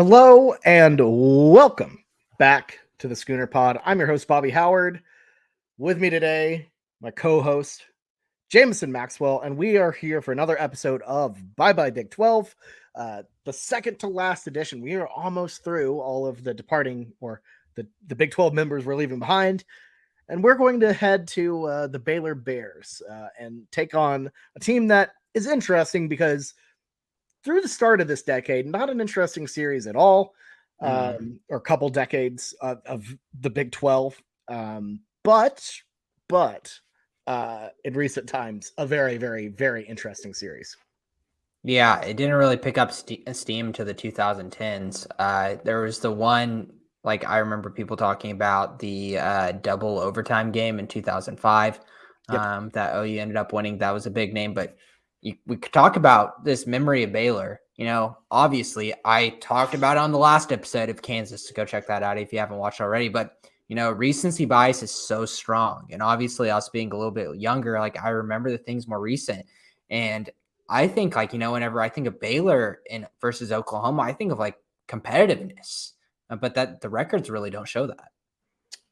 Hello and welcome back to the Schooner Pod. I'm your host, Bobby Howard. With me today, my co-host, Jamison Maxwell, and we are here for another episode of Bye Bye Big 12, the second to last edition. We are almost through all of the departing or the Big 12 members we're leaving behind, and we're going to head to the Baylor Bears and take on a team that is interesting because through the start of this decade, not an interesting series at all, or a couple decades of the Big 12. But in recent times, a very, very, very interesting series. Yeah, it didn't really pick up steam to the 2010s. There was the one, like I remember people talking about the double overtime game in 2005 that OU ended up winning. That was a big name, but we could talk about this memory of Baylor. You know, obviously I talked about it on the last episode of Kansas, so go check that out if you haven't watched already. But, you know, recency bias is so strong. And obviously us being a little bit younger, like I remember the things more recent. And I think, like, you know, whenever I think of Baylor versus Oklahoma, I think of like competitiveness, but that the records really don't show that.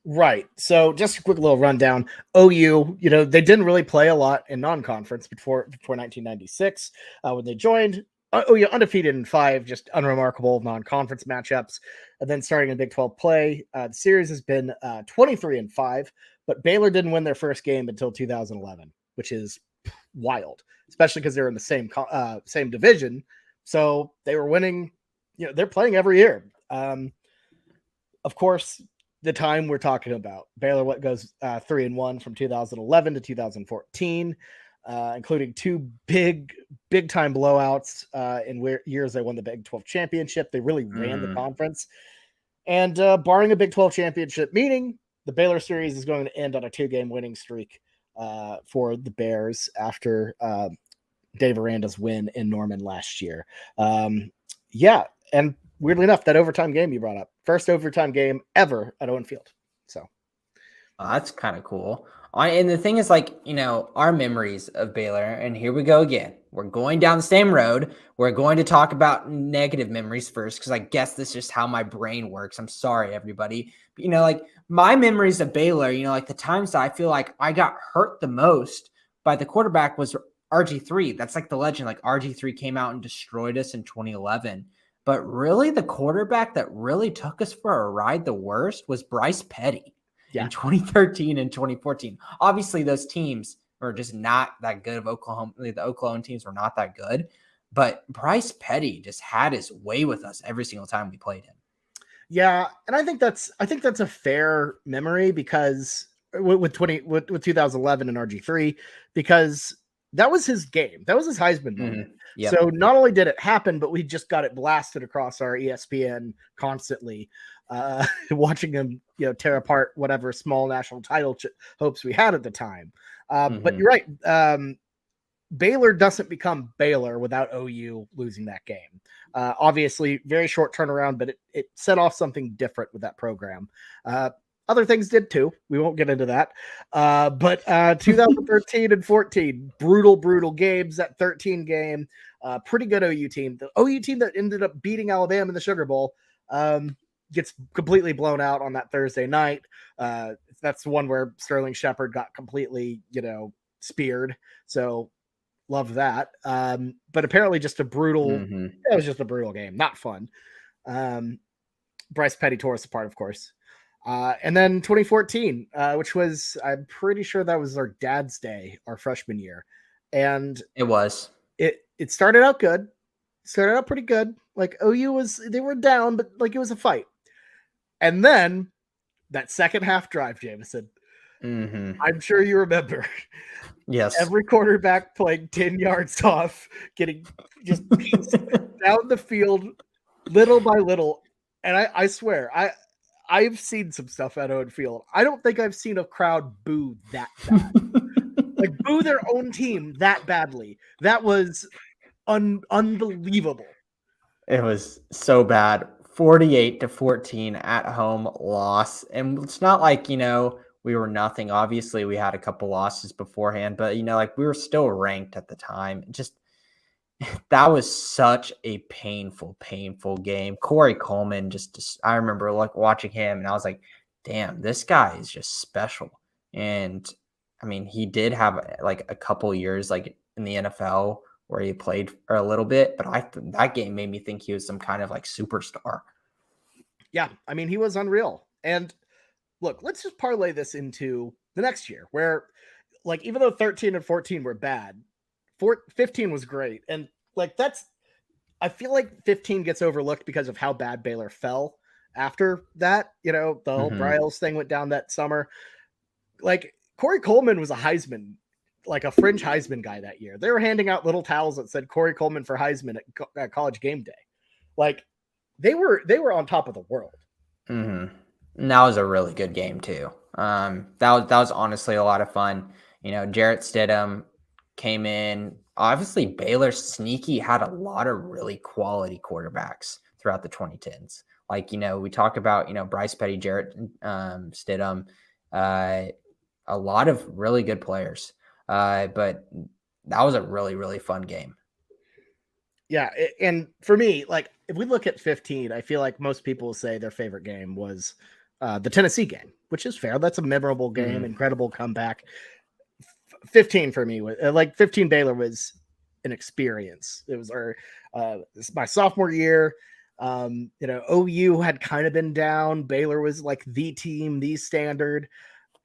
Right. So just a quick little rundown. OU, you know, they didn't really play a lot in non-conference before 1996 when they joined. OU undefeated in 5, just unremarkable non-conference matchups. And then starting in Big 12 play, the series has been 23-5, but Baylor didn't win their first game until 2011, which is wild, especially because they're in the same division. So they were winning, you know, they're playing every year. Of course, the time we're talking about, Baylor goes 3-1 from 2011 to 2014, including two big time blowouts in years they won the Big 12 championship. They really ran the conference. And barring a Big 12 championship meeting, the Baylor series is going to end on a 2-game winning streak for the Bears after Dave Aranda's win in Norman last year. And weirdly enough, that overtime game you brought up, first overtime game ever at Owen Field. So that's kind of cool. And the thing is, like, you know, our memories of Baylor, and here we go again. We're going down the same road. We're going to talk about negative memories first, because I guess this is just how my brain works. I'm sorry, everybody. But, you know, like my memories of Baylor, you know, like the times that I feel like I got hurt the most by the quarterback was RG3. That's like the legend. Like RG3 came out and destroyed us in 2011. But really, the quarterback that really took us for a ride the worst was Bryce Petty in 2013 and 2014. Obviously, those teams were just not that good. The Oklahoma teams were not that good. But Bryce Petty just had his way with us every single time we played him. Yeah, and I think that's a fair memory because with 2011 and RG3, because that was his game. That was his Heisman moment. Yep. So not only did it happen, but we just got it blasted across our ESPN constantly, watching him, you know, tear apart whatever small national title hopes we had at the time. But you're right. Baylor doesn't become Baylor without OU losing that game. Obviously, very short turnaround, but it set off something different with that program. Other things did too. We won't get into that. But 2013 and 14, brutal games. That 13 game, pretty good OU team. The OU team that ended up beating Alabama in the Sugar Bowl gets completely blown out on that Thursday night. That's the one where Sterling Shepard got completely, you know, speared. So love that. But apparently just a brutal, it was just a brutal game. Not fun. Bryce Petty tore us apart, of course. And then 2014, which was, I'm pretty sure that was our dad's day, our freshman year. And it started out good. Started out pretty good. Like OU they were down, but like it was a fight. And then that second half drive, Jamison, I'm sure you remember. Yes. Every quarterback playing 10 yards off, getting just down the field little by little. And I swear, I've seen some stuff at Owen Field. I don't think I've seen a crowd boo that bad. Like boo their own team that badly. That was unbelievable. It was so bad. 48-14 at home loss. And it's not like, you know, we were nothing. Obviously, we had a couple losses beforehand, but, you know, like we were still ranked at the time. Just That was such a painful game. Corey Coleman, I remember watching him and I was like, damn, this guy is just special. And I mean, he did have like a couple years like in the NFL where he played for a little bit, but that game made me think he was some kind of like superstar. Yeah, I mean, he was unreal. And look, let's just parlay this into the next year where, like, even though 13 and 14 were bad, 15 was great. And like, I feel like 15 gets overlooked because of how bad Baylor fell after that. You know, the whole Bryles thing went down that summer. Like, Corey Coleman was a Heisman, like a fringe Heisman guy that year. They were handing out little towels that said Corey Coleman for Heisman at College Game Day. Like, they were on top of the world. And that was a really good game too. That was honestly a lot of fun. You know, Jarrett Stidham came in. Obviously, Baylor sneaky had a lot of really quality quarterbacks throughout the 2010s. Like, you know, we talk about, you know, Bryce Petty, Jarrett Stidham, a lot of really good players. But that was a really, really fun game. Yeah, and for me, like, if we look at 15, I feel like most people will say their favorite game was the Tennessee game, which is fair. That's a memorable game, incredible comeback. 15 for me was like 15 Baylor was an experience. It was my sophomore year. You know, OU had kind of been down. Baylor was like the team, the standard.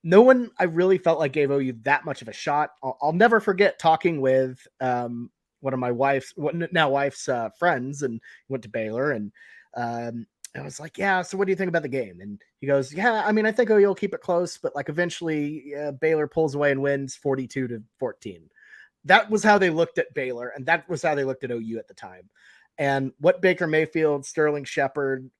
No one I really felt like gave OU that much of a shot. I'll never forget talking with one of my wife's friends, and went to Baylor, and I was like, yeah, so what do you think about the game? And he goes, yeah, I mean, I think OU will keep it close, but like eventually Baylor pulls away and wins 42-14. That was how they looked at Baylor, and that was how they looked at OU at the time. And what Baker Mayfield, Sterling Shepard,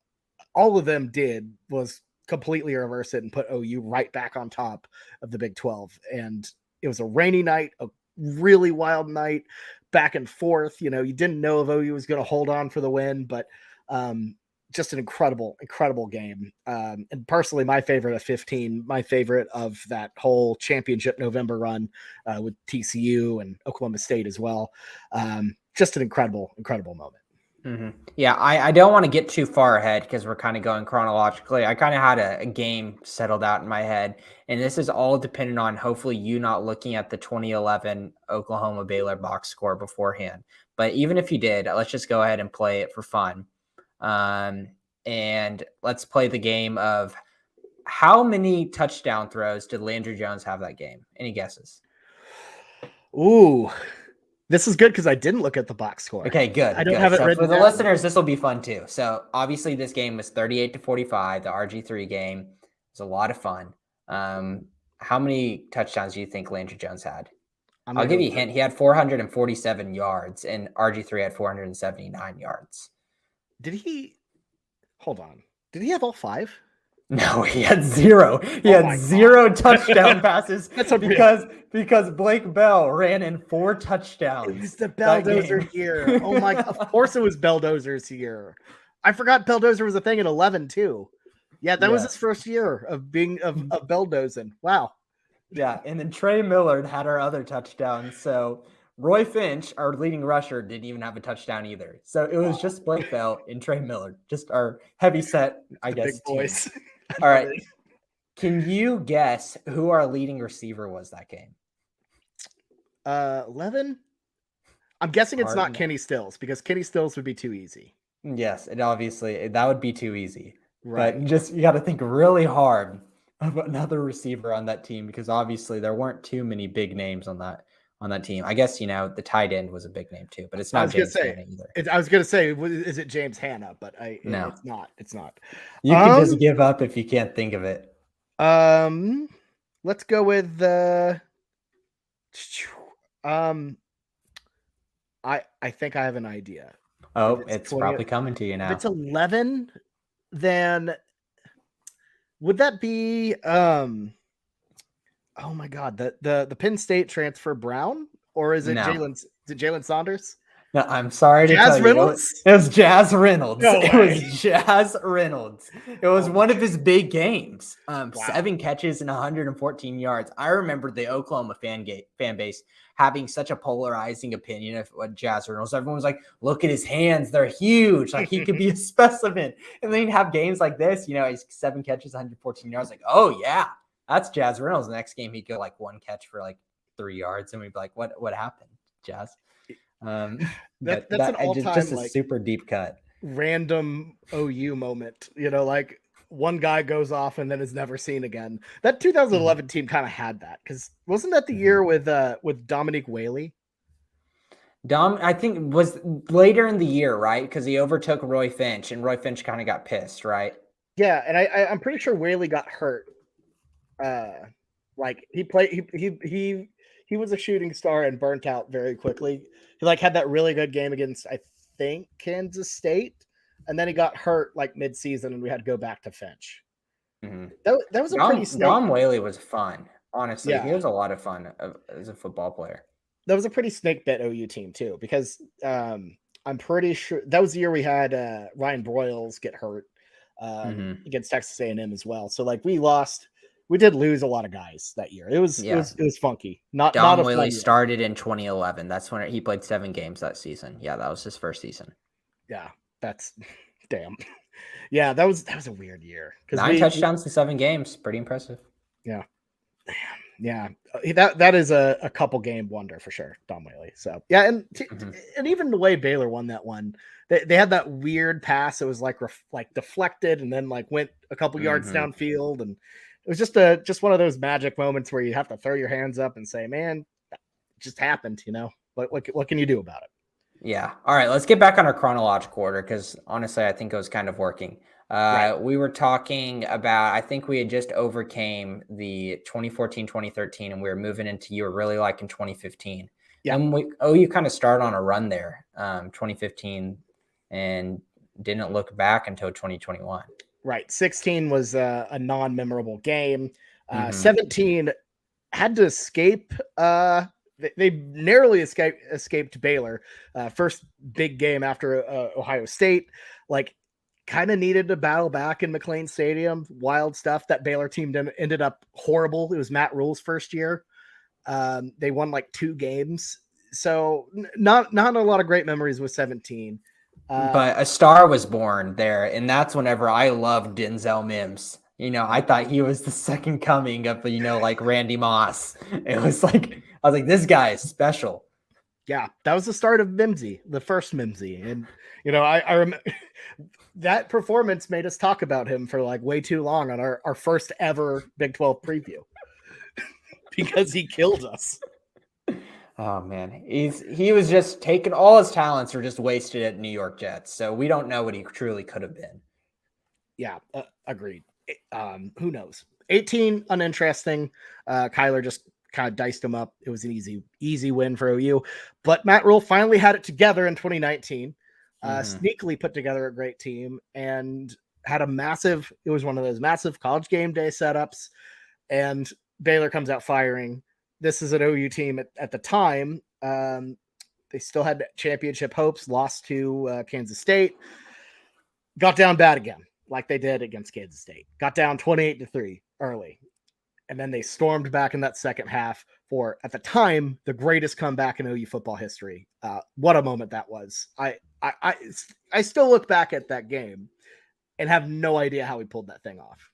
all of them did was completely reverse it and put OU right back on top of the Big 12. And it was a rainy night, a really wild night, back and forth. You know, you didn't know if OU was going to hold on for the win, but just an incredible game. And personally, my favorite of 15, my favorite of that whole championship November run with TCU and Oklahoma State as well. Just an incredible moment. Yeah, I don't want to get too far ahead because we're kind of going chronologically. I kind of had a game settled out in my head, and this is all dependent on hopefully you not looking at the 2011 Oklahoma Baylor box score beforehand. But even if you did, let's just go ahead and play it for fun. And let's play the game of how many touchdown throws did Landry Jones have that game? Any guesses? Ooh. This is good because I didn't look at the box score. Okay, good. I don't have it written for the down. listeners, this will be fun too. So obviously this game was 38-45, the RG3 game. It was a lot of fun. How many touchdowns do you think Landry Jones had? I'll give you a hint. He had 447 yards and RG3 had 479 yards. Hold on. Did he have all 5? No, he had 0. He had 0 touchdown passes because Blake Bell ran in 4 touchdowns. It was the Belldozer year. Oh my! Of course, it was Belldozer's year. I forgot Belldozer was a thing in 11 too. Yeah, that was his first year of being of Belldozing. Wow. Yeah, and then Trey Millard had our other touchdown. So Roy Finch, our leading rusher, didn't even have a touchdown either. So it was just Blake Bell and Trey Millard, just our heavy set, I guess. Big boys. All right. Can you guess who our leading receiver was that game? 11? I'm guessing it's not Kenny Stills because Kenny Stills would be too easy. Yes, that would be too easy. Right. But you got to think really hard of another receiver on that team because obviously there weren't too many big names on that team. I guess, you know, the tight end was a big name too, but it's not James Hanna either. I was going to say, is it James Hanna? But no, it's not. You can just give up if you can't think of it. Let's go with I think I have an idea. Oh, it's probably coming to you now. If it's 11, then would that be oh my God, the Penn State transfer Brown, or is it Jalen Saunders? No, I'm sorry to tell Reynolds? you. It was Jazz Reynolds. No It way. was Jazz Reynolds. It was one of his big games. Wow. 7 catches and 114 yards. I remember the Oklahoma fan base having such a polarizing opinion of what Jazz Reynolds. Everyone was like, look at his hands. They're huge. Like, he could be a specimen. And then you'd have games like this, he's 7 catches, 114 yards. Like, oh, yeah, that's Jazz Reynolds. The next game, he'd go like 1 catch for like 3 yards. And we'd be like, what happened, Jazz? That's an all-time just a super deep cut, random OU moment. Like one guy goes off and then is never seen again. That 2011 team kind of had that, because wasn't that the year with Dominique Whaley? I think was later in the year, right? Because he overtook Roy Finch, and Roy Finch kind of got pissed, right? Yeah, and I'm pretty sure Whaley got hurt. Like he played, he was a shooting star and burnt out very quickly. He had that really good game against, I think, Kansas State, and then he got hurt like mid-season, and we had to go back to Finch. Mm-hmm. That was a pretty snake. Dom Whaley was fun. Honestly, yeah. He was a lot of fun as a football player. That was a pretty snake bit OU team too, because I'm pretty sure that was the year we had Ryan Broyles get hurt against Texas A&M as well. So we did lose a lot of guys that year. It was funky. Dom Whaley started in 2011. That's when he played 7 games that season. Yeah, that was his first season. Yeah, that's damn. Yeah, that was a weird year. 9 touchdowns in 7 games. Pretty impressive. Yeah. Yeah. That is a couple game wonder for sure, Dom Whaley. So yeah, and even the way Baylor won that one, they had that weird pass. It was like deflected and then went a couple yards downfield, and it was just one of those magic moments where you have to throw your hands up and say, man, it just happened, what can you do about it? Yeah. All right, let's get back on our chronological order, because honestly, I think it was kind of working. Right. We were talking about, I think we had just overcame the 2014-2013, and we were moving into, you were really liking 2015. Yeah. And you kind of started on a run there, 2015, and didn't look back until 2021. Right. 16 was a non-memorable game. 17 had to escape. They narrowly escaped Baylor. First big game after Ohio State. Kind of needed to battle back in McLean Stadium. Wild stuff. That Baylor team ended up horrible. It was Matt Rule's first year. They won 2 games. So not a lot of great memories with 17. But a star was born there, and that's whenever I loved Denzel Mims. I thought he was the second coming of, Randy Moss. It was I was like, this guy is special. Yeah, that was the start of Mimsy, the first Mimsy. And, I remember that performance made us talk about him for way too long on our first ever Big 12 preview because he killed us. Oh man, he was just taking all his talents were just wasted at New York Jets. So we don't know what he truly could have been. Yeah, agreed. Who knows? 18 uninteresting. Kyler just kind of diced him up. It was an easy win for OU. But Matt Rule finally had it together in 2019. Sneakily put together a great team and had it was one of those massive college game day setups. And Baylor comes out firing. This is an OU team at the time. They still had championship hopes, lost to Kansas State, got down bad again, like they did against Kansas State. Got down 28-3 early. And then they stormed back in that second half for, at the time, the greatest comeback in OU football history. What a moment that was. I still look back at that game and have no idea how we pulled that thing off.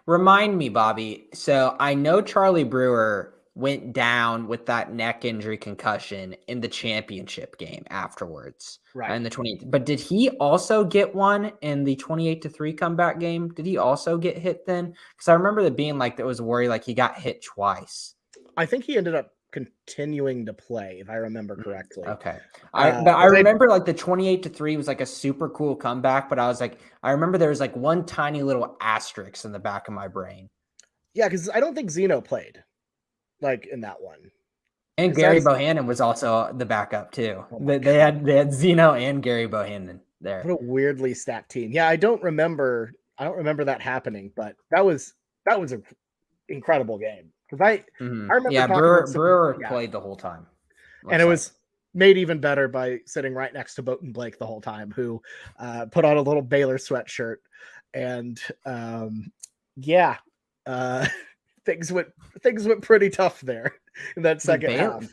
Remind me, Bobby. So I know Charlie Brewer went down with that neck injury concussion in the championship game afterwards. Right. In the 20, but did he also get one in the 28-3 comeback game? Did he also get hit then? Because I remember that being there was a worry he got hit twice. I think he ended up continuing to play, if I remember correctly. Okay. I remember the 28-3 was a super cool comeback, but I remember there was one tiny little asterisk in the back of my brain. Yeah, because I don't think Zeno played in that one. And Gary Bohannon was also the backup too. They had Zeno and Gary Bohannon there. What a weirdly stacked team. Yeah, I don't remember that happening, but that was an incredible game. Because I remember Brewer played the whole time. And it was made even better by sitting right next to Boat and Blake the whole time, who put on a little Baylor sweatshirt. And things went pretty tough there in that second half.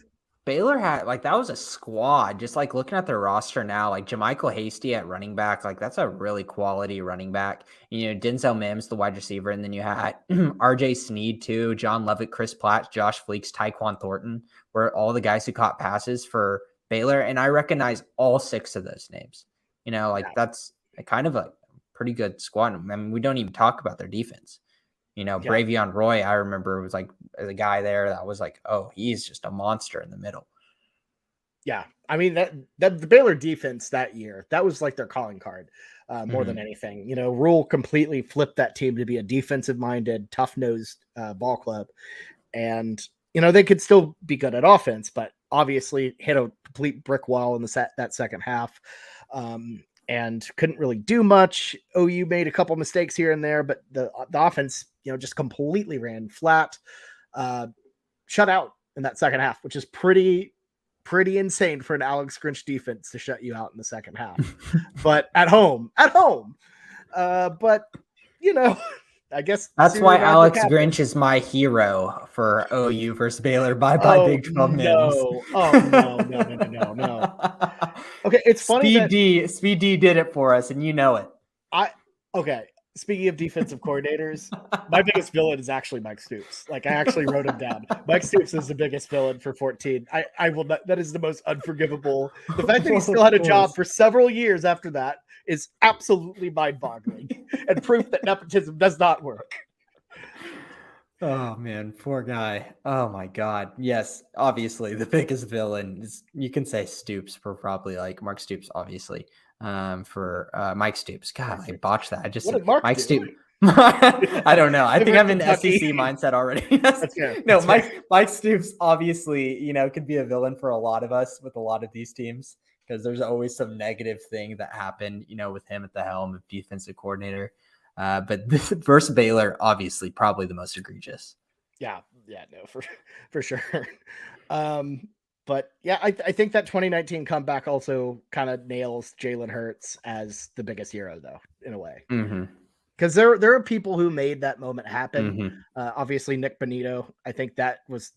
Baylor had that was a squad. Just looking at their roster now, Jamichael Hasty at running back, that's a really quality running back. Denzel Mims, the wide receiver, and then you had RJ Sneed too, John Levitt, Chris Platt, Josh Fleeks, Tyquan Thornton, were all the guys who caught passes for Baylor, and I recognize all 6 of those names. That's kind of a pretty good squad. I mean, we don't even talk about their defense. Bravion Roy, I remember, was the guy there that was oh, he's just a monster in the middle. Yeah. I mean, that the Baylor defense that year, that was their calling card more than anything. Rule completely flipped that team to be a defensive-minded, tough-nosed ball club. And, they could still be good at offense, but obviously hit a complete brick wall in that second half. And couldn't really do much. OU made a couple mistakes here and there, but the offense, just completely ran flat, shut out in that second half, which is pretty insane for an Alex Grinch defense to shut you out in the second half. But at home. But I guess that's why Alex Grinch is my hero for OU versus Baylor. Bye Big 12 Mims. No. Okay, it's funny Speed D did it for us, and you know it. Okay. Speaking of defensive coordinators, my biggest villain is actually Mike Stoops. I actually wrote him down. Mike Stoops is the biggest villain for 14. I will not, that is the most unforgivable. The fact that he still had a job for several years after that is absolutely mind-boggling and proof that nepotism does not work. Oh man, poor guy. Oh my God. Yes, obviously the biggest villain is, you can say Stoops for probably Mark Stoops, obviously. For Mike Stoops. God, I botched that. I just said Mike Stoops. I don't know. I think I'm in SEC mindset already. No, Mike Stoops obviously, could be a villain for a lot of us with a lot of these teams, because there's always some negative thing that happened, with him at the helm of defensive coordinator. But this versus Baylor, obviously, probably the most egregious. Yeah, no, for sure. But yeah, I think that 2019 comeback also kind of nails Jalen Hurts as the biggest hero, though, in a way. Because there are people who made that moment happen. Obviously, Nick Bonito. I think that was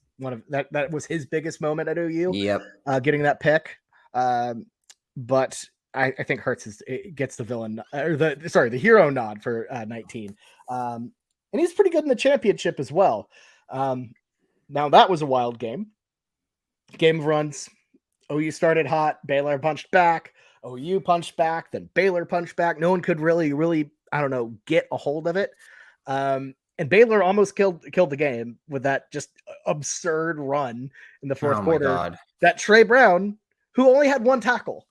that was his biggest moment at OU. Yep. Getting that pick. But I think Hurts gets the villain or the hero nod for 19. And he's pretty good in the championship as well. Now that was a wild game. Game of runs. OU started hot. Baylor punched back. OU punched back. Then Baylor punched back. No one could really, get a hold of it. And Baylor almost killed the game with that just absurd run in the fourth quarter. God. That Trey Brown, who only had one tackle.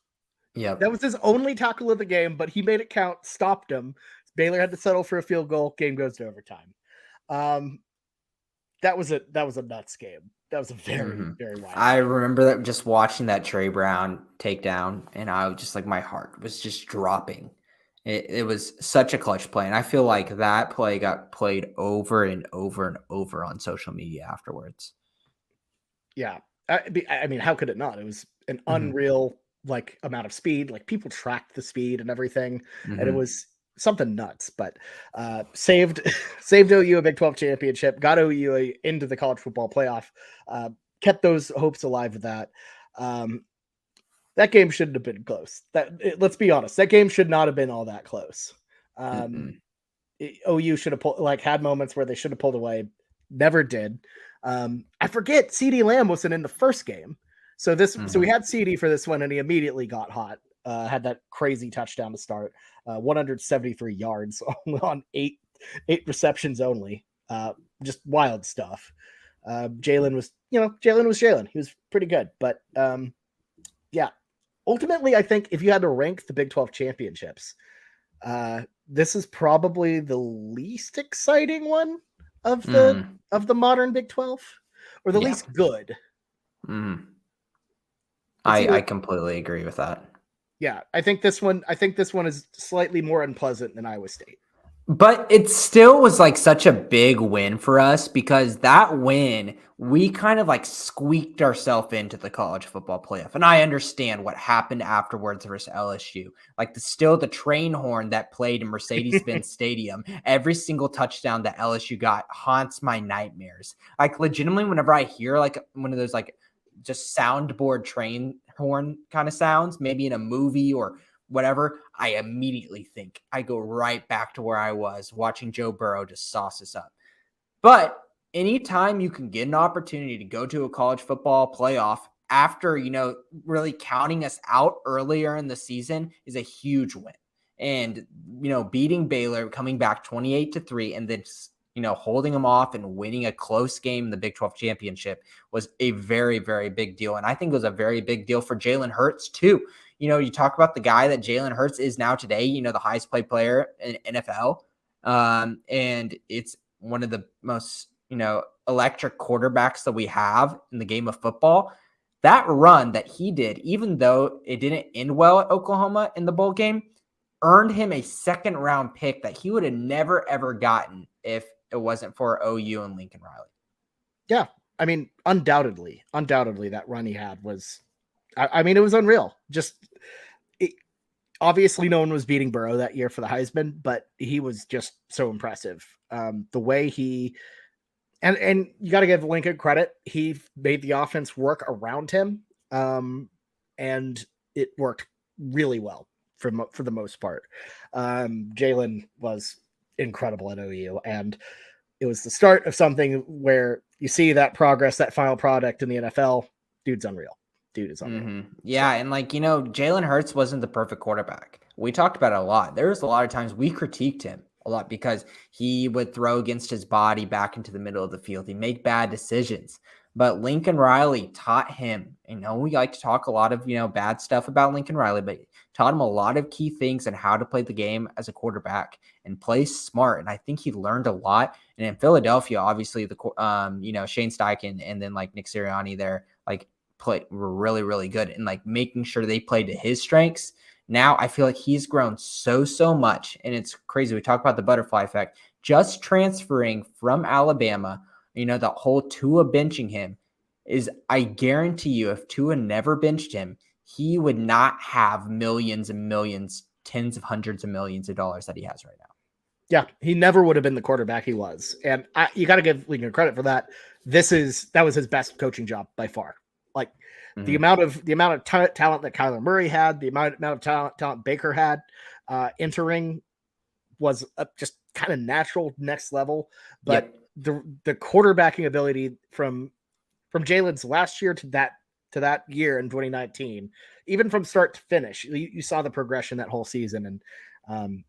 Yeah, that was his only tackle of the game, but he made it count, stopped him. Baylor had to settle for a field goal. Game goes to overtime. That was a nuts game. That was a very, very wild game. I remember that, just watching that Trey Brown takedown, and I was just my heart was just dropping. It was such a clutch play, and I feel like that play got played over and over and over on social media afterwards. Yeah, I mean, how could it not? It was an unreal amount of speed. People tracked the speed and everything, and it was something nuts. But saved OU a Big 12 championship, got OU into the college football playoff, kept those hopes alive with that. That game shouldn't have been close. Let's be honest, that game should not have been all that close. OU should have had moments where they should have pulled away, never did. I forget CeeDee Lamb wasn't in the first game. So we had CD for this one, and he immediately got hot. Had that crazy touchdown to start, 173 yards on eight receptions only. Just wild stuff. Jalen was Jalen. He was pretty good, but ultimately, I think if you had to rank the Big 12 championships, this is probably the least exciting one of the modern Big 12, or the least good. I completely agree with that. Yeah, I think this one is slightly more unpleasant than Iowa State. But it still was like such a big win for us because that win, we kind of like squeaked ourselves into the college football playoff. And I understand what happened afterwards versus LSU. Like the train horn that played in Mercedes-Benz Stadium, every single touchdown that LSU got haunts my nightmares. Like legitimately, whenever I hear like one of those like just soundboard train horn kind of sounds, maybe in a movie or whatever, I immediately think I go right back to where I was watching Joe Burrow just sauce us up. But anytime you can get an opportunity to go to a college football playoff after, really counting us out earlier in the season is a huge win. And, beating Baylor, coming back 28-3, and then, holding them off and winning a close game in the Big 12 championship was a very, very big deal. And I think it was a very big deal for Jalen Hurts too. You talk about the guy that Jalen Hurts is now today, the highest paid player in NFL. And it's one of the most, electric quarterbacks that we have in the game of football. That run that he did, even though it didn't end well at Oklahoma in the bowl game, earned him a second round pick that he would have never, ever gotten if it wasn't for OU and Lincoln Riley. Yeah. I mean, undoubtedly that run he had was, it was unreal. Obviously no one was beating Burrow that year for the Heisman, but he was just so impressive. The way he, and you got to give Lincoln credit. He made the offense work around him. And it worked really well for the most part. Jalen was incredible at OU, and it was the start of something where you see that progress, that final product in the NFL. Dude's unreal. Dude is unreal. Mm-hmm. Yeah, and Jalen Hurts wasn't the perfect quarterback. We talked about it a lot. There was a lot of times we critiqued him a lot because he would throw against his body back into the middle of the field. He made bad decisions. But Lincoln Riley taught him, we like to talk a lot of, bad stuff about Lincoln Riley, but taught him a lot of key things and how to play the game as a quarterback and play smart. And I think he learned a lot. And in Philadelphia, obviously, Shane Steichen and then Nick Sirianni there, were really, really good and making sure they played to his strengths. Now I feel like he's grown so much. And it's crazy. We talk about the butterfly effect. Just transferring from Alabama, the whole Tua benching him is, I guarantee you, if Tua never benched him, he would not have millions and millions, tens of hundreds of millions of dollars that he has right now. Yeah, he never would have been the quarterback he was. And you got to give Lincoln credit for that. That was his best coaching job by far. The amount of talent that Kyler Murray had, the amount of talent Baker had entering was just kind of natural next level. But the quarterbacking ability from Jalen's last year to that year in 2019, even from start to finish, you saw the progression that whole season. And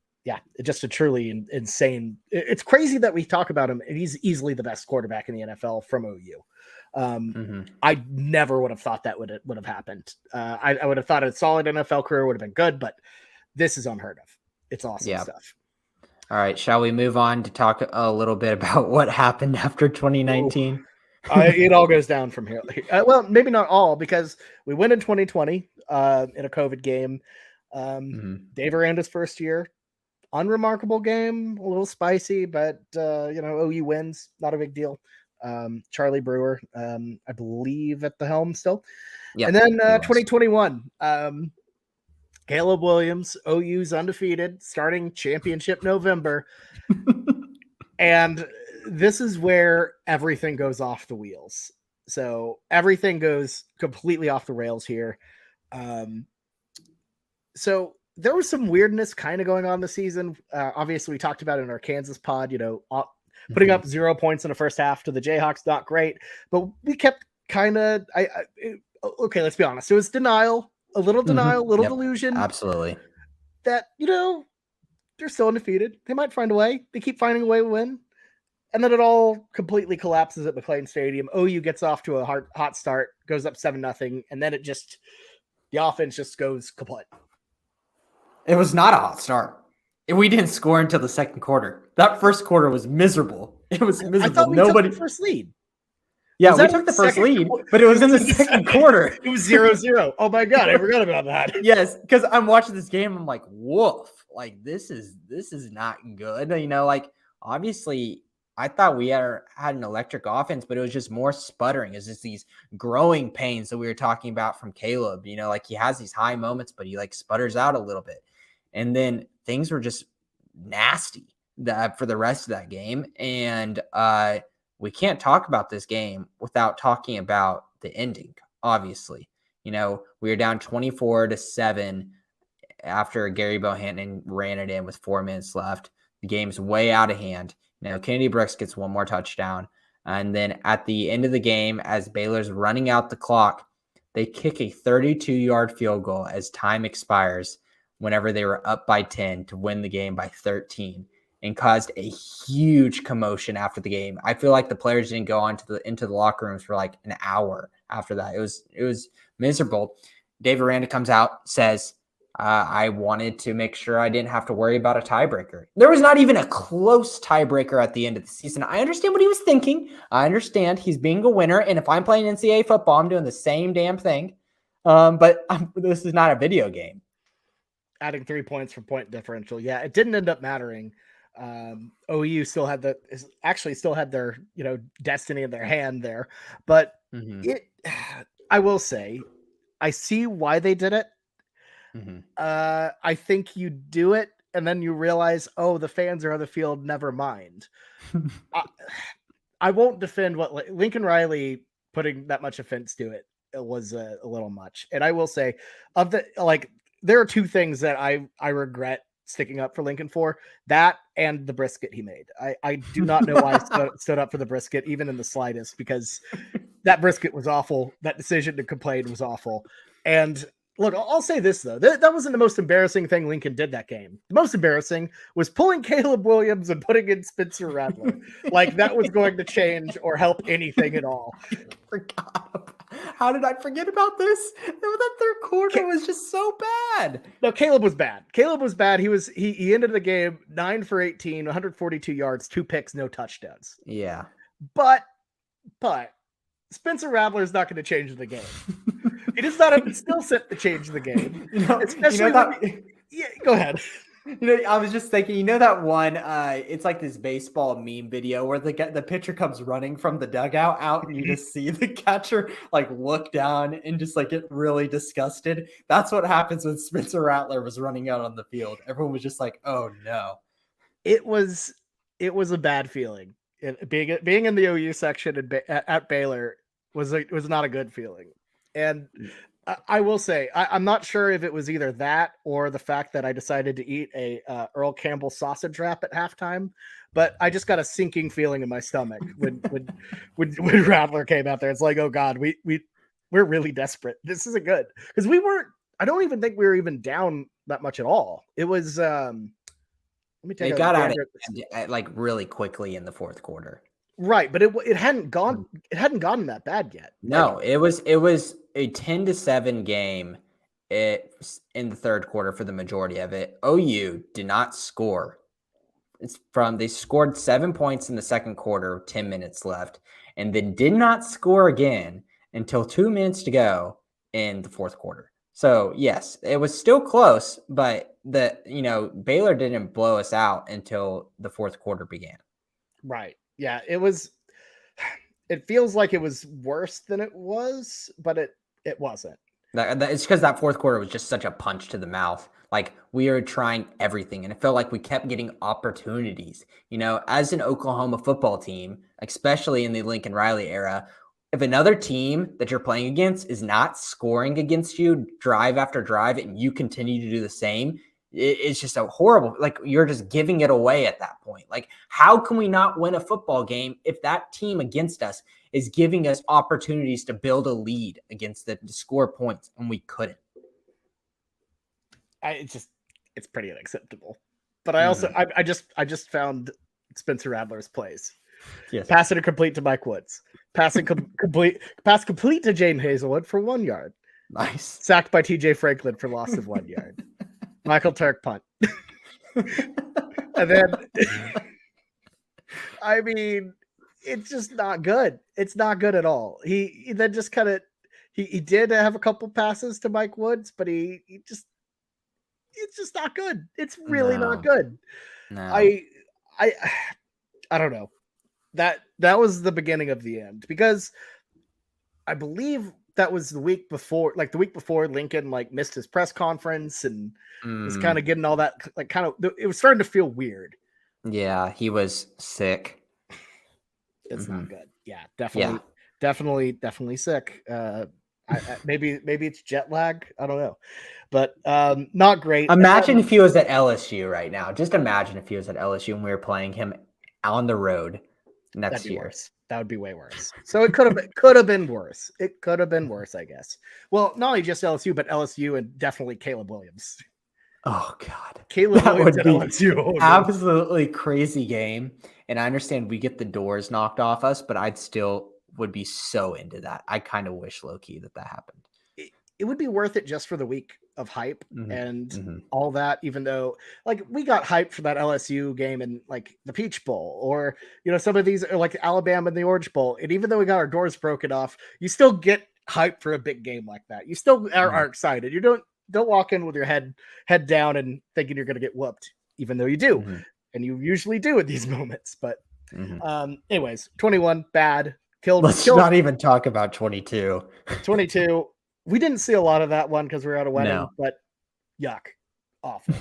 just a truly insane. It's crazy that we talk about him, and he's easily the best quarterback in the NFL from OU. I never would have thought that would have happened. I would have thought a solid NFL career would have been good, but this is unheard of. It's awesome stuff. All right. Shall we move on to talk a little bit about what happened after 2019? It all goes down from here. Well, maybe not all, because we went in 2020 in a COVID game. Dave Aranda's first year, unremarkable game, a little spicy, but OU wins, not a big deal. Charlie Brewer, I believe, at the helm still. Yep, and then 2021, Caleb Williams, OU's undefeated, starting championship November. And this is where everything goes off the wheels. So everything goes completely off the rails here. So there was some weirdness kind of going on this season. Obviously, we talked about it in our Kansas pod, putting up 0 points in the first half to the Jayhawks, not great. But we kept kind of, okay, let's be honest. It was denial, a little denial, a little delusion. Absolutely. That, they're still undefeated. They might find a way. They keep finding a way to win. And then it all completely collapses at McLean Stadium. OU gets off to a hot start, goes up 7-0, and then the offense just goes kaput. It was not a hot start. We didn't score until the second quarter. That first quarter was miserable. It was miserable. I thought we took the first lead. Yeah, we took the first lead, but it was in the second quarter. It was 0-0. Oh my God, I forgot about that. Yes, because I'm watching this game. I'm like, woof. like, this is not good. Like, obviously, I thought we had an electric offense, but it was just more sputtering. It's just these growing pains that we were talking about from Caleb. Like, he has these high moments, but he like sputters out a little bit. And then things were just nasty for the rest of that game. And we can't talk about this game without talking about the ending, obviously. We were down 24-7 after Gary Bohannon ran it in with 4 minutes left. The game's way out of hand. Kennedy Brooks gets one more touchdown. And then at the end of the game, as Baylor's running out the clock, they kick a 32-yard field goal as time expires whenever they were up by 10 to win the game by 13 and caused a huge commotion after the game. I feel like the players didn't go into the locker rooms for like an hour after that. It was miserable. Dave Aranda comes out, says, I wanted to make sure I didn't have to worry about a tiebreaker. There was not even a close tiebreaker at the end of the season. I understand what he was thinking. I understand he's being a winner. And if I'm playing NCAA football, I'm doing the same damn thing. But this is not a video game. Adding 3 points for point differential. Yeah, it didn't end up mattering. OU still had their destiny in their hand there. But I will say, I see why they did it. I think you do it and then you realize, oh, the fans are on the field. Never mind. I won't defend what Lincoln Riley putting that much offense to it. It was a little much. And I will say, there are 2 things that I regret sticking up for Lincoln for, that and the brisket he made. I do not know why I stood up for the brisket, even in the slightest, because that brisket was awful. That decision to complain was awful. And look, I'll say this, though. That wasn't the most embarrassing thing Lincoln did that game. The most embarrassing was pulling Caleb Williams and putting in Spencer Rattler. Like, that was going to change or help anything at all. How did I forget about this? That third quarter was just so bad. No, Caleb was bad. He ended the game 9 for 18, 142 yards, 2 picks, no touchdowns. Yeah. But Spencer Rattler is not going to change the game. He does not have the skill set to change the game. Yeah, go ahead. I was just thinking, that one, it's like this baseball meme video where the pitcher comes running from the dugout out and you just see the catcher like look down and just like get really disgusted. That's what happens when Spencer Rattler was running out on the field. Everyone was just like, oh no. It was a bad feeling. Being in the OU section at Baylor was not a good feeling. And I will say, I'm not sure if it was either that or the fact that I decided to eat a Earl Campbell sausage wrap at halftime, but I just got a sinking feeling in my stomach when Rattler came out there. It's like, oh God, we're really desperate. This isn't good, because I don't even think we were even down that much at all. It was let me take it got out of like really quickly in the fourth quarter. Right, but it hadn't gotten that bad yet. No, it was a 10-7 game in the third quarter for the majority of it. OU did not score. They scored 7 points in the second quarter, 10 minutes left, and then did not score again until 2 minutes to go in the fourth quarter. So yes, it was still close, but Baylor didn't blow us out until the fourth quarter began. Right. Yeah, it feels like it was worse than it was, but it wasn't. It's because that fourth quarter was just such a punch to the mouth. Like, we were trying everything, and it felt like we kept getting opportunities. As an Oklahoma football team, especially in the Lincoln Riley era, if another team that you're playing against is not scoring against you drive after drive and you continue to do the same, it's just a horrible, like, you're just giving it away at that point. Like, how can we not win a football game if that team against us is giving us opportunities to build a lead against them to score points, and we couldn't? It's pretty unacceptable. But I also, I just found Spencer Rattler's plays. Yes. Pass it complete to Mike Woods. Pass complete to Jane Hazelwood for 1 yard. Nice. Sacked by TJ Franklin for loss of 1 yard. Michael Turk punt. And then, I mean, it's just not good. It's not good at all. He then just kind of, he did have a couple passes to Mike Woods, but he just, it's just not good. It's really not No. good. No. I don't know. That was the beginning of the end, because I believe that was the week before Lincoln like missed his press conference and was kind of getting all that, like, kind of, it was starting to feel weird. Yeah, he was sick. It's not good. Yeah, definitely sick. Maybe it's jet lag. I don't know, but not great. Imagine if he was at LSU right now. Just imagine if he was at LSU and we were playing him on the road next year. Worse. That would be way worse. So it could have been worse. It could have been worse, I guess. Well, not only just LSU, but LSU and definitely Caleb Williams. Oh God, Caleb Williams at LSU. Oh, absolutely crazy game. And I understand we get the doors knocked off us, but I'd still would be so into that. I kind of wish low-key that happened. It would be worth it just for the week of hype and all that, even though like we got hyped for that LSU game and like the Peach Bowl, or, you know, some of these are like Alabama and the Orange Bowl. And even though we got our doors broken off, you still get hyped for a big game like that. You still are excited. You don't walk in with your head down and thinking you're going to get whooped, even though you do. And you usually do at these moments. But anyways, 21, bad. Let's not even talk about 22. 22. We didn't see a lot of that one because we were at a wedding, but yuck. Awful.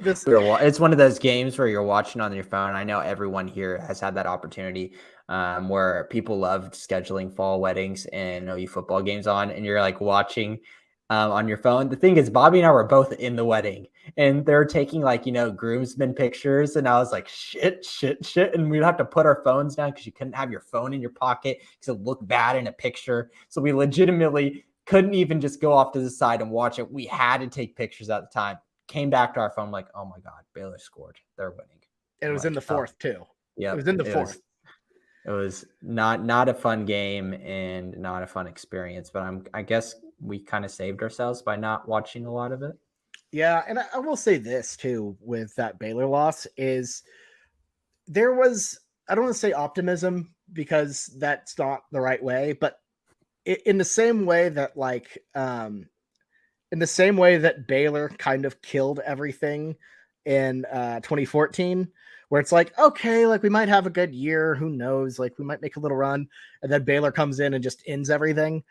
It's one of those games where you're watching on your phone. I know everyone here has had that opportunity where people love scheduling fall weddings and OU football games on, and you're like watching on your phone. The thing is, Bobby and I were both in the wedding, and they're taking like, you know, groomsmen pictures, and I was like, shit. And we'd have to put our phones down because you couldn't have your phone in your pocket because it looked bad in a picture. So we legitimately couldn't even just go off to the side and watch it. We had to take pictures at the time. Came back to our phone like, oh my God, Baylor scored. They're winning. And it was in the fourth too. Yeah, it was in the fourth. It was not a fun game and not a fun experience, but I guess we kind of saved ourselves by not watching a lot of it. Yeah, and I will say this too with that Baylor loss is there was, I don't want to say optimism because that's not the right way, but in the same way that Baylor kind of killed everything in 2014, where it's like, okay, like we might have a good year, who knows, like we might make a little run, and then Baylor comes in and just ends everything.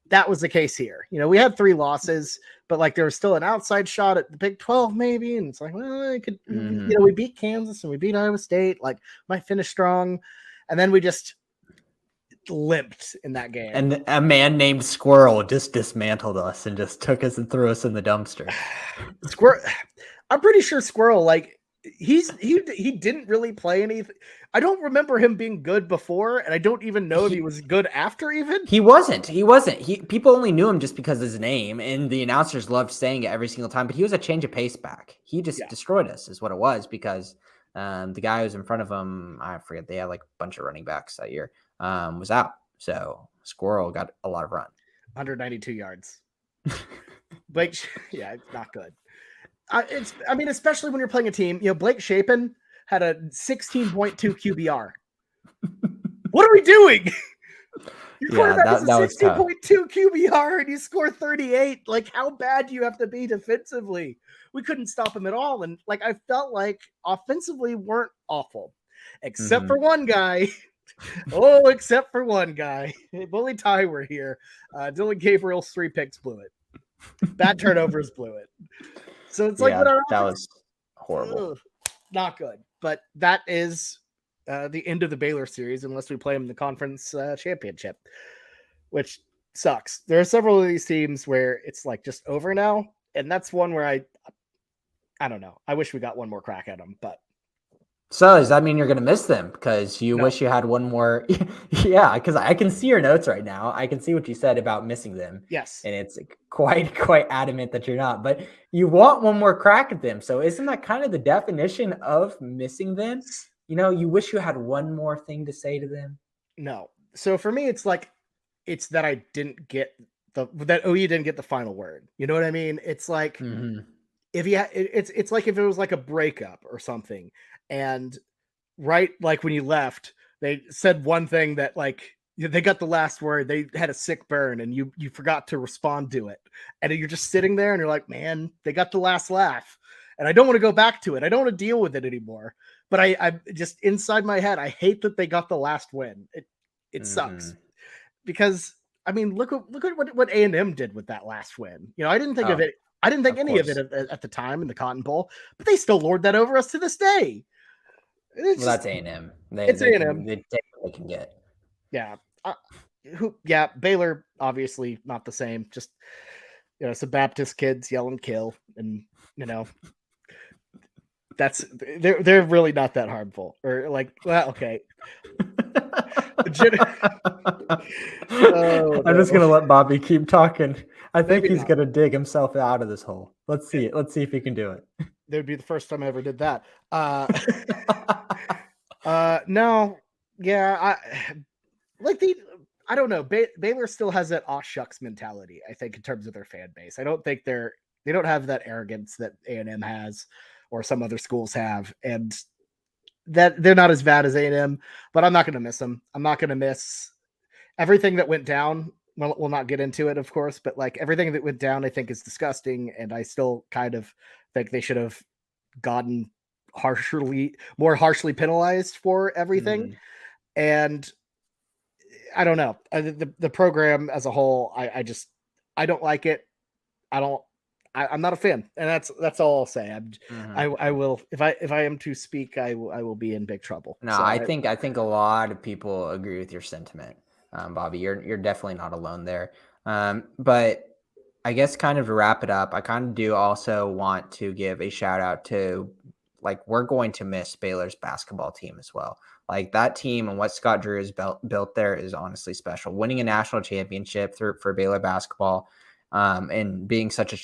That was the case here. You know, we had 3 losses, but like there was still an outside shot at the Big 12 maybe, and it's like, well, I could, you know, we beat Kansas and we beat Iowa State, like might finish strong, and then we just limped in that game. And a man named Squirrel just dismantled us and just took us and threw us in the dumpster. Squirrel, I'm pretty sure Squirrel, like he didn't really play anything. I don't remember him being good before, and I don't even know if he was good after even. He wasn't. People only knew him just because of his name, and the announcers loved saying it every single time, but he was a change of pace back. He just destroyed us is what it was, because the guy who was in front of him, I forget, they had like a bunch of running backs that year, was out. So Squirrel got a lot of run. 192 yards. Blake, yeah, it's not good. Especially when you're playing a team, you know, Blake Shapen had a 16.2 QBR. What are we doing? Your quarterback has a 16.2 QBR and you score 38. Like, how bad do you have to be defensively? We couldn't stop him at all. And like, I felt like offensively weren't awful, except for one guy. Except for one guy. If only Ty were here. Dylan Gabriel's 3 picks blew it. Bad turnovers blew it. So it's like, that was horrible. Not good. But that is the end of the Baylor series, unless we play them in the conference championship, which sucks. There are several of these teams where it's like just over now, and that's one where I don't know. I wish we got one more crack at them, but. So does that mean you're going to miss them because you wish you had one more? Yeah, because I can see your notes right now. I can see what you said about missing them. Yes. And it's quite adamant that you're not. But you want one more crack at them. So isn't that kind of the definition of missing them? You know, you wish you had one more thing to say to them. No. So for me, it's like, it's that I didn't get that OU didn't get the final word. You know what I mean? It's like, it's like if it was like a breakup or something. And right, like when you left, they said one thing that like they got the last word. They had a sick burn, and you forgot to respond to it, and you're just sitting there, and you're like, man, they got the last laugh, and I don't want to go back to it. I don't want to deal with it anymore. But I just inside my head, I hate that they got the last win. It sucks because I mean, look at what A&M did with that last win. I didn't think of it. I didn't think any of it at the time in the Cotton Bowl, but they still lord that over us to this day. That's A&M. It's A&M. They take what they can get. Yeah. Baylor, obviously not the same. Just, some Baptist kids yelling kill. And, they're really not that harmful. Or okay. I'm just going to let Bobby keep talking. I think he's going to dig himself out of this hole. Let's see it. Let's see if he can do it. That would be the first time I ever did that. No. Yeah. I don't know. Baylor still has that aw shucks mentality, I think, in terms of their fan base. I don't think they don't have that arrogance that A&M has or some other schools have. And that they're not as bad as A&M, but I'm not going to miss them. I'm not going to miss everything that went down. Well, we'll not get into it, of course, but everything that went down, I think is disgusting. And I still kind of think they should have gotten more harshly penalized for everything. And I don't know. The program as a whole, I don't like it. I'm not a fan, and that's all I'll say. I will if I am to speak, I will be in big trouble. No, so I think a lot of people agree with your sentiment, Bobby. You're definitely not alone there. But I guess kind of to wrap it up, I kind of do also want to give a shout out to we're going to miss Baylor's basketball team as well. That team and what Scott Drew has built there is honestly special. Winning a national championship for Baylor basketball, and being such a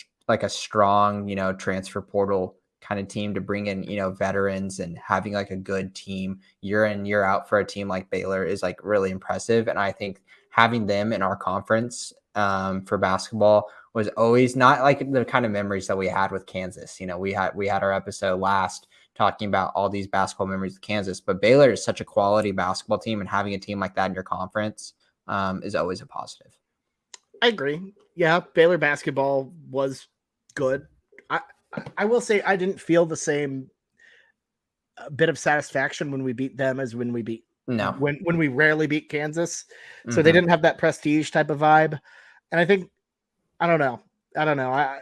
strong, transfer portal kind of team to bring in, veterans and having a good team year in, year out for a team like Baylor is really impressive. And I think having them in our conference for basketball was always not the kind of memories that we had with Kansas. We had our episode last talking about all these basketball memories with Kansas, but Baylor is such a quality basketball team, and having a team like that in your conference is always a positive. I agree. Yeah, Baylor basketball was good. I will say I didn't feel the same bit of satisfaction when we beat them as when we beat when we rarely beat Kansas. So they didn't have that prestige type of vibe. And I think I don't know. I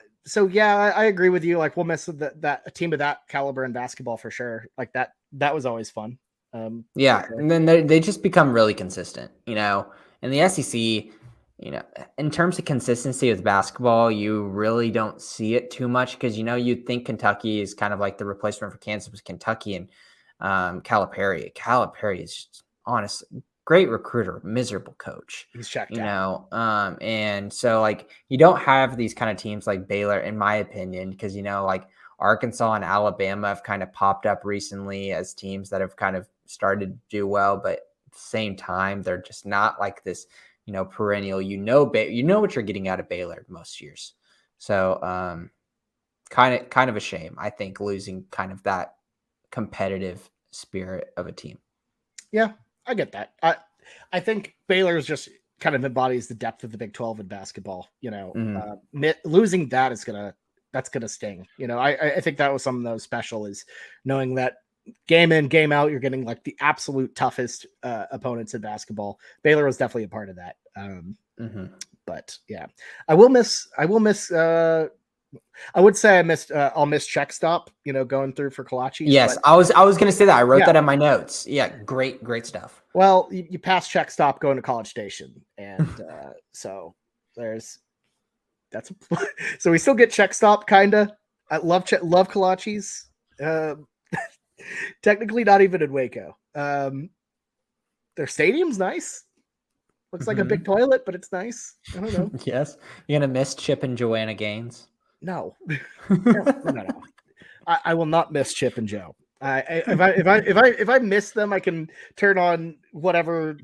agree with you. We'll miss that a team of that caliber in basketball for sure. That was always fun. Yeah, and then they just become really consistent. In the SEC. In terms of consistency with basketball, you really don't see it too much because, you'd think Kentucky is kind of the replacement for Kansas was Kentucky and Calipari. Calipari is just, honestly great recruiter, miserable coach. He's checked out. And so you don't have these kind of teams like Baylor, in my opinion, because, Arkansas and Alabama have kind of popped up recently as teams that have kind of started to do well, but at the same time, they're just not this perennial, what you're getting out of Baylor most years. So kind of a shame, I think, losing kind of that competitive spirit of a team. Yeah, I get that. I think Baylor's just kind of embodies the depth of the Big 12 in basketball. Losing that that's gonna sting. I think that was something that was special, is knowing that game in, game out, you're getting the absolute toughest opponents in basketball. Baylor was definitely a part of that. But yeah, I will miss. I would say I'll miss Check Stop. Going through for Kolache. Yes, I was going to say that. I wrote that in my notes. Yeah, great stuff. Well, you pass Check Stop going to College Station, and so so we still get Check Stop kinda. I love Kolache's. Technically not even in Waco. Their stadium's nice. Looks like a big toilet, but it's nice. I don't know. Yes. You're going to miss Chip and Joanna Gaines? No. No. I will not miss Chip and Joe. If I miss them, I can turn on whatever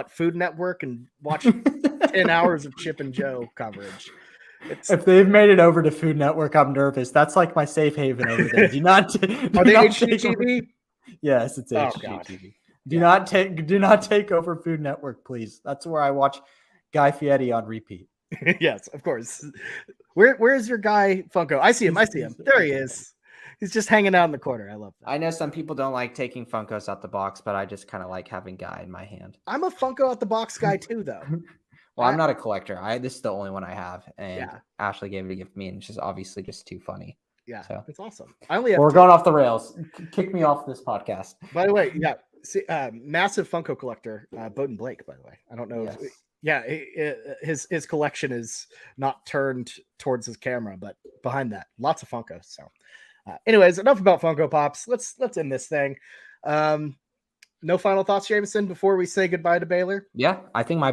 Food Network and watch 10 hours of Chip and Joe coverage. If they've made it over to Food Network, I'm nervous. That's my safe haven over there. Are they HGTV? Yes, it's HGTV. Do not take over Food Network, please. That's where I watch Guy Fieri on repeat. Yes, of course. Where's your guy Funko? I see him. There he is. He's just hanging out in the corner. I love that. I know some people don't like taking Funkos out the box, but I just kind of like having Guy in my hand. I'm a Funko out the box guy too, though. Well, I'm not a collector. This is the only one I have, and yeah. Ashley gave it a gift to me, and it's just obviously just too funny. Yeah, so it's awesome. We're going off the rails. Kick me off this podcast. By the way, yeah, see, massive Funko collector, Bowden Blake. By the way, I don't know. Yes. His collection is not turned towards his camera, but behind that, lots of Funkos. So, anyways, enough about Funko Pops. Let's end this thing. No final thoughts, Jamison, before we say goodbye to Baylor? Yeah, I think my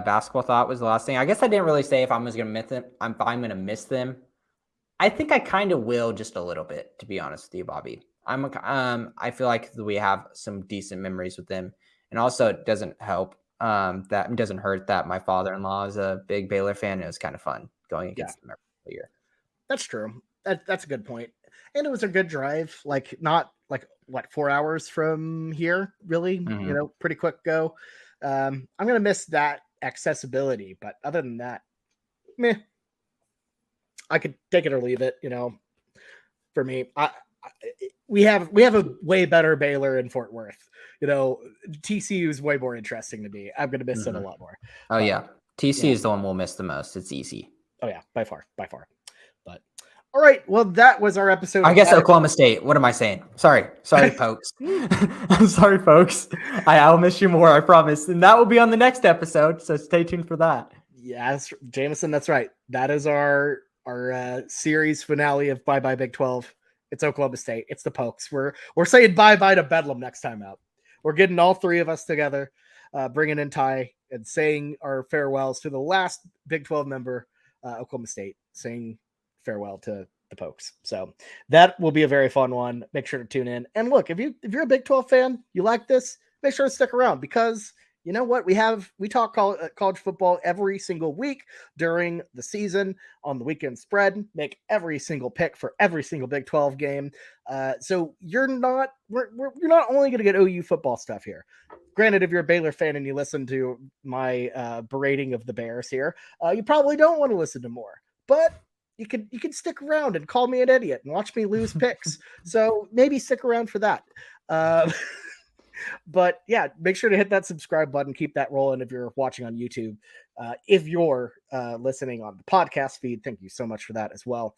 basketball thought was the last thing. I guess I didn't really say if I'm going to miss them. I'm going to miss them. I think I kind of will just a little bit, to be honest with you, Bobby. I feel like we have some decent memories with them, and also it doesn't help that it doesn't hurt that my father-in-law is a big Baylor fan. It was kind of fun going against them every year. That's true. That's a good point, and it was a good drive. Like not like what 4 hours from here, really. Mm-hmm. Pretty quick go. I'm gonna miss that accessibility, but other than that, meh. I could take it or leave it. For me, we have a way better Baylor in Fort Worth. TCU is way more interesting to me. I'm gonna miss it a lot more. Oh yeah, TCU is the one we'll miss the most. It's easy. Oh yeah, by far. But all right, well that was our episode. I guess Oklahoma State. What am I saying? Sorry, folks. I'm sorry, folks. I'll miss you more. I promise. And that will be on the next episode. So stay tuned for that. Yes, Jamison. That's right. That is our series finale of Bye Bye Big 12. It's Oklahoma State. It's the Pokes. We're saying bye-bye to Bedlam next time out. We're getting all three of us together, bringing in Ty and saying our farewells to the last Big 12 member, Oklahoma State, saying farewell to the Pokes. So that will be a very fun one. Make sure to tune in. And look, if you're a Big 12 fan, you like this, make sure to stick around because you know what? We talk college football every single week during the season on the weekend spread, make every single pick for every single Big 12 game. So we're not only going to get OU football stuff here. Granted, if you're a Baylor fan and you listen to my berating of the Bears here, you probably don't want to listen to more, but you can stick around and call me an idiot and watch me lose picks. So maybe stick around for that. But yeah, make sure to hit that subscribe button. Keep that rolling if you're watching on YouTube. If you're listening on the podcast feed, thank you so much for that as well.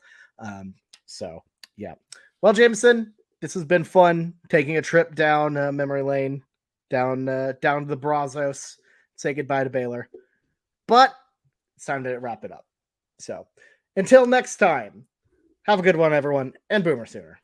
So yeah. Well, Jamison, this has been fun taking a trip down memory lane, down to the Brazos, say goodbye to Baylor. But it's time to wrap it up. So until next time, have a good one, everyone, and Boomer Sooner.